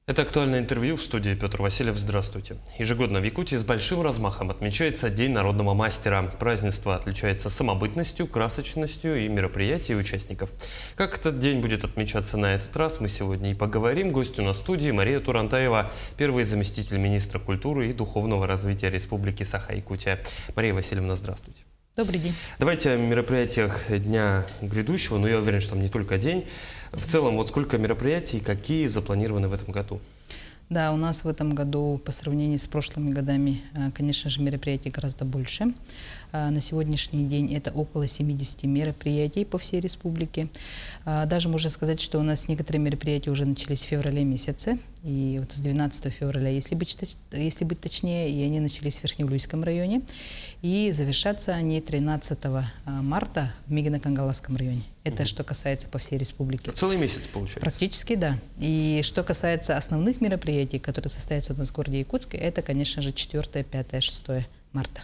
Это актуальное интервью в студии Петр Васильев. Здравствуйте. Ежегодно в Якутии с большим размахом отмечается День народного мастера. Празднество отличается самобытностью, красочностью и мероприятий участников. Как этот день будет отмечаться на этот раз, мы сегодня и поговорим. Гость у нас в студии Мария Турантаева, первый заместитель министра культуры и духовного развития Республики Саха-Якутия. Мария Васильевна, здравствуйте. Добрый день. Давайте о мероприятиях дня грядущего, но я уверен, что там не только день. В целом, вот сколько мероприятий, какие запланированы в этом году? Да, у нас в этом году по сравнению с прошлыми годами, конечно же, мероприятий гораздо больше. На сегодняшний день это около 70 мероприятий по всей республике. Даже можно сказать, что у нас некоторые мероприятия уже начались в феврале месяце. И вот с 12 февраля, если быть точнее, и они начались в Верхнеулюйском районе. И завершатся они 13 марта в Мигино-Кангаласском районе. Это что касается по всей республике. Целый месяц получается? Практически, да. И что касается основных мероприятий, которые состоятся у нас в городе Якутске, это, конечно же, 4, 5, 6 марта.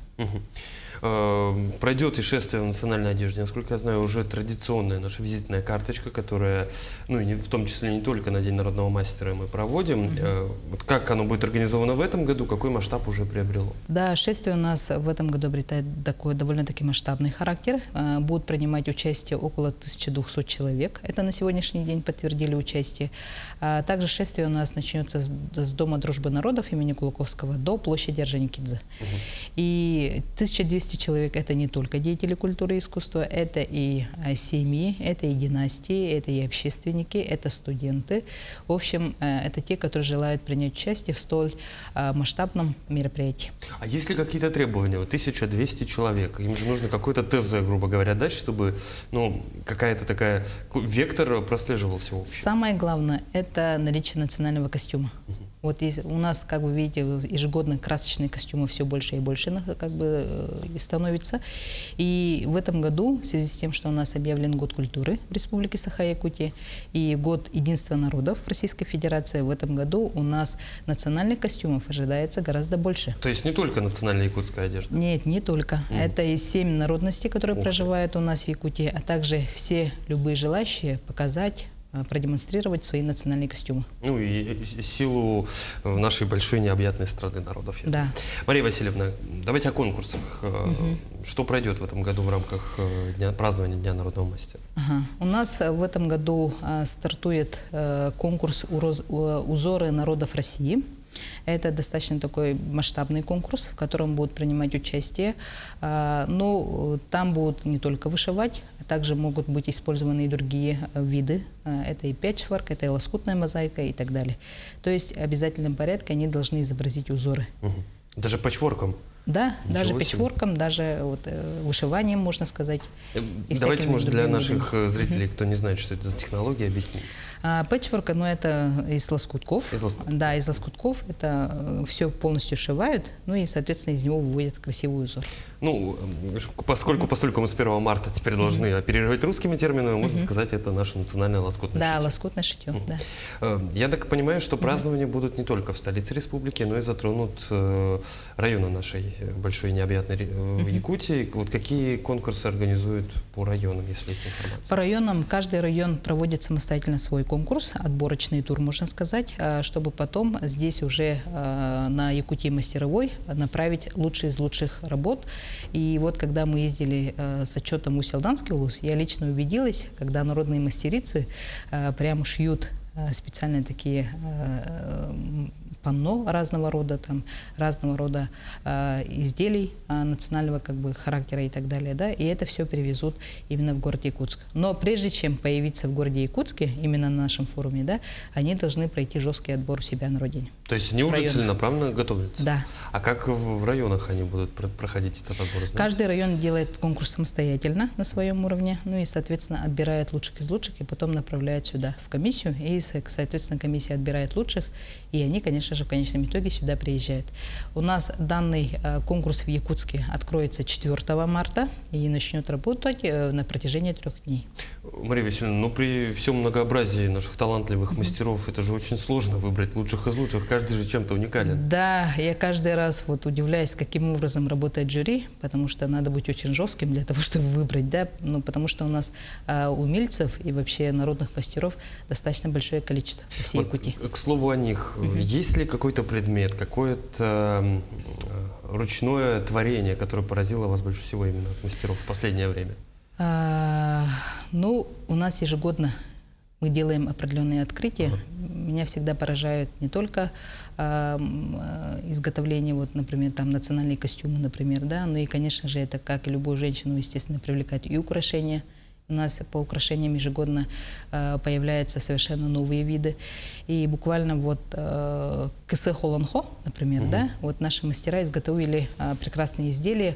Пройдет и шествие в национальной одежде. Насколько я знаю, уже традиционная наша визитная карточка, которая, ну и в том числе не только на День народного мастера мы проводим. Вот как оно будет организовано в этом году, какой масштаб уже приобрело? Да, шествие у нас в этом году обретает такой довольно-таки масштабный характер. Будут принимать участие около 1200 человек. Это на сегодняшний день подтвердили участие. Также шествие у нас начнется с Дома дружбы народов имени Кулаковского до площади Орджоникидзе. И 1200 человек – это не только деятели культуры и искусства, это и семьи, это и династии, это и общественники, это студенты. В общем, это те, которые желают принять участие в столь масштабном мероприятии. А есть ли какие-то требования? Вот 1200 человек, им же нужно какой-то ТЗ, грубо говоря, дать, чтобы какая-то такая вектор прослеживался в общем. Самое главное – это наличие национального костюма. Вот у нас, как вы видите, ежегодно красочные костюмы все больше и больше становятся. И в этом году, в связи с тем, что у нас объявлен год культуры в Республике Саха-Якутия и год единства народов в Российской Федерации, в этом году у нас национальных костюмов ожидается гораздо больше. То есть не только национальная якутская одежда? Нет, не только. Это и 7 народностей, которые проживают у нас в Якутии, а также все любые желающие показать, продемонстрировать свои национальные костюмы. Ну и силу нашей большой необъятной страны народов. Да. Мария Васильевна, давайте о конкурсах. Что пройдет в этом году в рамках празднования Дня народного мастера? У нас в этом году стартует конкурс «Узоры народов России». Это достаточно такой масштабный конкурс, в котором будут принимать участие. Но там будут не только вышивать, а также могут быть использованы и другие виды. Это и пэтчворк, это и лоскутная мозаика и так далее. То есть в обязательном порядке они должны изобразить узоры. Даже пэтчворком? Да, даже пэтчворком, даже вышиванием, можно сказать. Давайте, может, для наших зрителей, кто не знает, что это за технология, объясним. Пэтчворк, это из лоскутков. Да, из лоскутков. Это все полностью сшивают, и, соответственно, из него выводят красивый узор. Поскольку мы с 1 марта теперь должны оперировать русскими терминами, можно сказать, это наше национальное лоскутное шитье. Да, лоскутное шитье, да. Я так понимаю, что празднования будут не только в столице республики, но и затронут районы нашей большой необъятной Якутии. Вот какие конкурсы организуют по районам, если есть информация? По районам каждый район проводит самостоятельно свой конкурс, отборочный тур, можно сказать, чтобы потом здесь уже на Якутии мастеровой направить лучшие из лучших работ. И вот когда мы ездили с отчетом в Усть-Алданский улус, я лично убедилась, когда народные мастерицы прямо шьют специальные такие панно разного рода, изделий национального характера и так далее, да, и это все привезут именно в город Якутск. Но прежде чем появиться в городе Якутске, именно на нашем форуме, да, они должны пройти жесткий отбор у себя на родине. То есть они уже целенаправленно готовятся? Да. А как в районах они будут проходить этот отбор? Знаете? Каждый район делает конкурс самостоятельно на своем уровне, и, соответственно, отбирает лучших из лучших и потом направляет сюда, в комиссию, и, соответственно, комиссия отбирает лучших, и они, конечно же, же, в конечном итоге сюда приезжают. У нас данный конкурс в Якутске откроется 4 марта и начнет работать на протяжении 3 дней. Мария Васильевна, ну при всем многообразии наших талантливых мастеров это же очень сложно выбрать лучших из лучших. Каждый же чем-то уникален. Да, я каждый раз вот удивляюсь, каким образом работает жюри, потому что надо быть очень жестким для того, чтобы выбрать, да, ну, потому что у нас умельцев и вообще народных мастеров достаточно большое количество по всей Якутии. К слову о них, есть ли какой-то предмет, какое-то ручное творение, которое поразило вас больше всего именно от мастеров в последнее время? Ну, у нас ежегодно мы делаем определенные открытия. Меня всегда поражают не только изготовление, вот, например, там национальные костюмы, например, да, но и, конечно же, это, как и любую женщину, естественно, привлекать и украшения. У нас по украшениям ежегодно появляются совершенно новые виды. И буквально вот кысы холонхо, например, да, вот наши мастера изготовили прекрасные изделия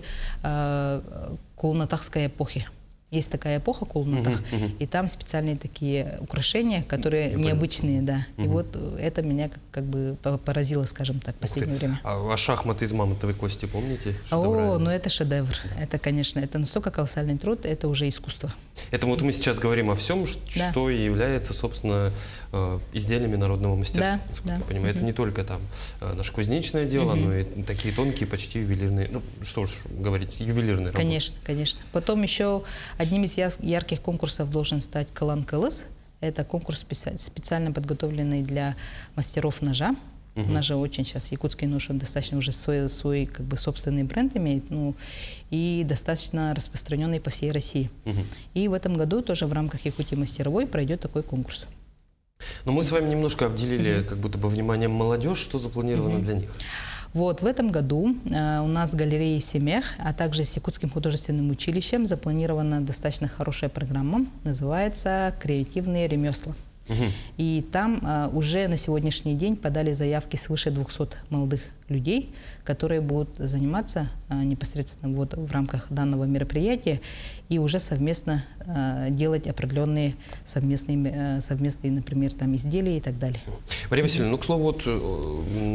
кулнатахской эпохи. Есть такая эпоха Кулнатах, и там специальные такие украшения, которые необычные, да. И вот это меня как бы поразило, скажем так, в последнее время. А шахматы из мамонтовой кости помните? О, ну это шедевр. Это, конечно, это настолько колоссальный труд, это уже искусство. Это вот мы сейчас говорим о всем, что и является, собственно, изделиями народного мастерства, насколько я понимаю. Это не только там наше кузнечное дело, но и такие тонкие, почти ювелирные, ну что ж говорить, ювелирные работы. Конечно, конечно. Потом еще одним из ярких конкурсов должен стать Калан-Кылыс. Это конкурс специально подготовленный для мастеров ножа. Нож же очень сейчас, якутский нож, он достаточно уже свой как бы собственный бренд имеет, ну, и достаточно распространенный по всей России. И в этом году тоже в рамках Якутии мастеровой пройдет такой конкурс. Но мы с вами немножко обделили как будто бы вниманием молодежь, что запланировано для них. Вот в этом году у нас с галереей «Семех», а также с Якутским художественным училищем запланирована достаточно хорошая программа, называется «Креативные ремесла». И там уже на сегодняшний день подали заявки свыше 200 молодых людей, которые будут заниматься непосредственно вот в рамках данного мероприятия и уже совместно делать определенные совместные, например, там изделия и так далее. Мария Васильевна, ну, к слову, вот,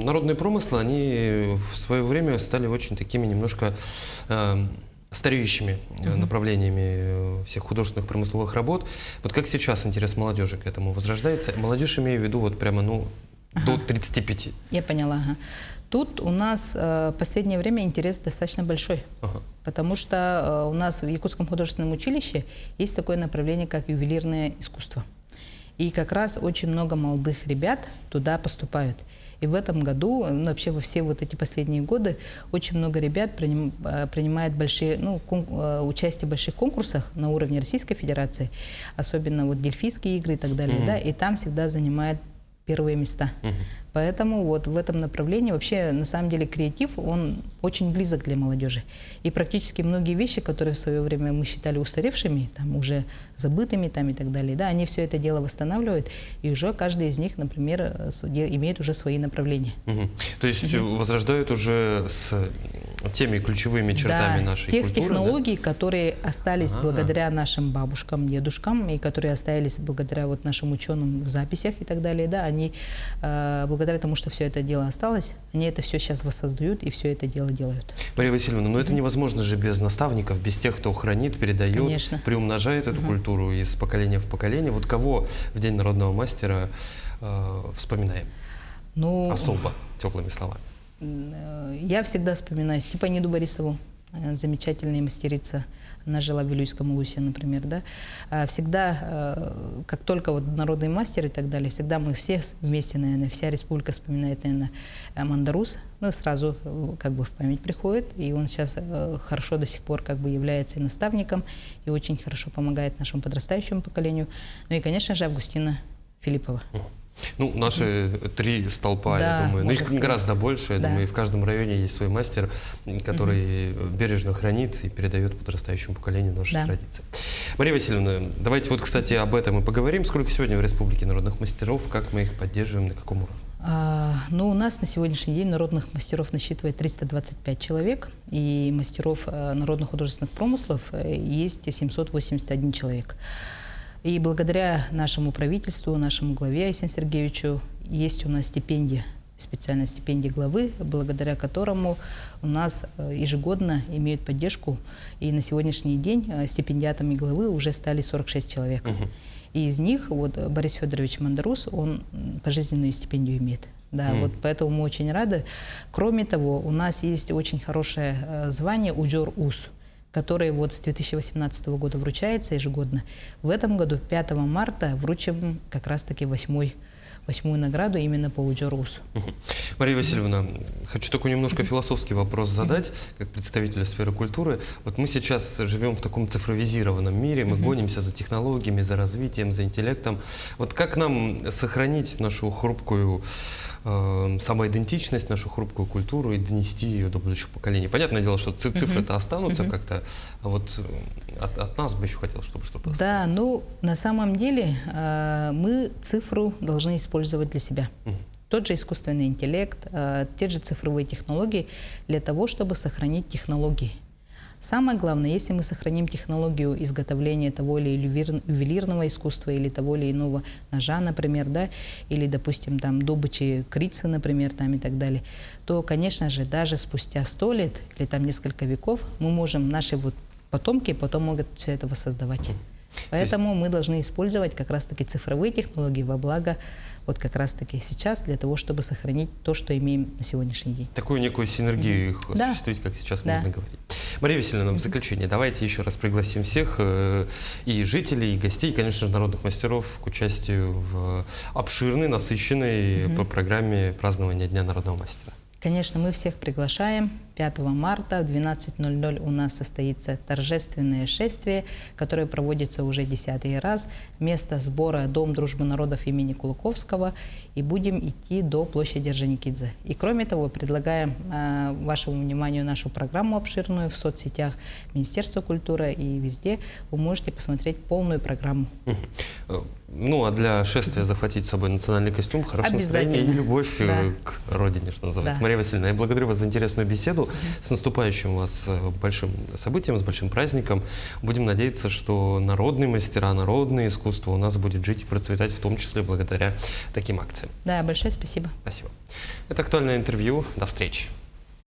народные промыслы, они в свое время стали очень такими немножко стареющими направлениями всех художественных промысловых работ. Вот как сейчас интерес молодежи к этому возрождается? Молодежь, имею в виду, вот прямо, ну, до 35. Я поняла. Тут у нас в последнее время интерес достаточно большой, потому что у нас в Якутском художественном училище есть такое направление, как ювелирное искусство. И как раз очень много молодых ребят туда поступают. И в этом году, ну, вообще во все вот эти последние годы, очень много ребят принимает большие, ну, участие в больших конкурсах на уровне Российской Федерации, особенно вот дельфийские игры и так далее, да, и там всегда занимают первые места. Поэтому вот в этом направлении вообще на самом деле креатив, он очень близок для молодежи. И практически многие вещи, которые в свое время мы считали устаревшими, там уже забытыми там и так далее, да, они все это дело восстанавливают, и уже каждый из них, например, имеет уже свои направления. То есть возрождают уже с теми ключевыми чертами нашей культуры, культуры, тех технологий, которые остались благодаря нашим бабушкам, дедушкам, и которые остались благодаря вот нашим ученым в записях и так далее, да, они благодаря тому, что все это дело осталось, они это все сейчас воссоздают и все это дело делают. Мария Васильевна, но это невозможно же без наставников, без тех, кто хранит, передает, приумножает эту культуру из поколения в поколение. Вот кого в День народного мастера вспоминаем? Ну, особо, теплыми словами. Я всегда вспоминаю Степаниду Борисову, замечательная мастерица. Она жила в Вилюйском Улусе, например, да. Всегда, как только вот народный мастер и так далее, всегда мы все вместе, наверное, вся республика вспоминает, наверное, Мандарус, ну, сразу как бы в память приходит, и он сейчас хорошо до сих пор как бы является и наставником, и очень хорошо помогает нашему подрастающему поколению. Ну и, конечно же, Августина Филиппова. Ну, наши три столпа, да, я думаю, но их гораздо больше, я думаю, и в каждом районе есть свой мастер, который бережно хранит и передает подрастающему поколению наши традиции. Мария Васильевна, давайте вот, кстати, об этом и поговорим. Сколько сегодня в Республике народных мастеров, как мы их поддерживаем, на каком уровне? Ну, у нас на сегодняшний день народных мастеров насчитывает 325 человек, и мастеров народных художественных промыслов есть 781 человек. И благодаря нашему правительству, нашему главе Айсену Сергеевичу есть у нас стипендия специальная стипендия главы, благодаря которому у нас ежегодно имеют поддержку. И на сегодняшний день стипендиатами главы уже стали 46 человек. И из них вот Борис Федорович Мандарус, он пожизненную стипендию имеет. Да, вот поэтому мы очень рады. Кроме того, у нас есть очень хорошее звание «Уджор-УС», который вот с 2018 года вручается ежегодно. В этом году, 5 марта, вручим как раз-таки восьмую награду именно по Уджор-УС. Мария Васильевна, хочу такой немножко философский вопрос задать, как представителя сферы культуры. Вот мы сейчас живем в таком цифровизированном мире, мы гонимся за технологиями, за развитием, за интеллектом. Вот как нам сохранить нашу хрупкую самоидентичность, нашу хрупкую культуру и донести ее до будущих поколений? Понятное дело, что цифры-то останутся как-то, а вот от нас бы еще хотелось, чтобы что-то осталось. Да, ну, на самом деле мы цифру должны использовать для себя. Тот же искусственный интеллект, те же цифровые технологии для того, чтобы сохранить технологии. Самое главное, если мы сохраним технологию изготовления того или ювелирного искусства, или того или иного ножа, например, да, или, допустим, там, добычи крицы, например, там, и так далее, то, конечно же, даже спустя 100 лет или там несколько веков мы можем, наши вот потомки потом могут все это воссоздавать. Поэтому мы должны использовать как раз-таки цифровые технологии во благо вот как раз-таки сейчас для того, чтобы сохранить то, что имеем на сегодняшний день. Такую некую синергию их осуществить, как сейчас можно говорить. Мария Васильевна, в заключение давайте еще раз пригласим всех, и жителей, и гостей, и, конечно же, народных мастеров к участию в обширной, насыщенной программе празднования Дня народного мастера. Конечно, мы всех приглашаем. 5 марта в 12:00 у нас состоится торжественное шествие, которое проводится уже 10-й раз. Место сбора — Дом дружбы народов имени Кулаковского. И будем идти до площади Орджоникидзе. И кроме того, предлагаем вашему вниманию нашу программу обширную в соцсетях Министерства культуры, и везде вы можете посмотреть полную программу. Ну, а для шествия захватить с собой национальный костюм, хорошее настроение и любовь к родине, что называется. Мария Васильевна, я благодарю вас за интересную беседу. С наступающим вас большим событием, с большим праздником. Будем надеяться, что народные мастера, народное искусство у нас будет жить и процветать, в том числе благодаря таким акциям. Да, большое спасибо. Спасибо. Это «Актуальное интервью». До встречи.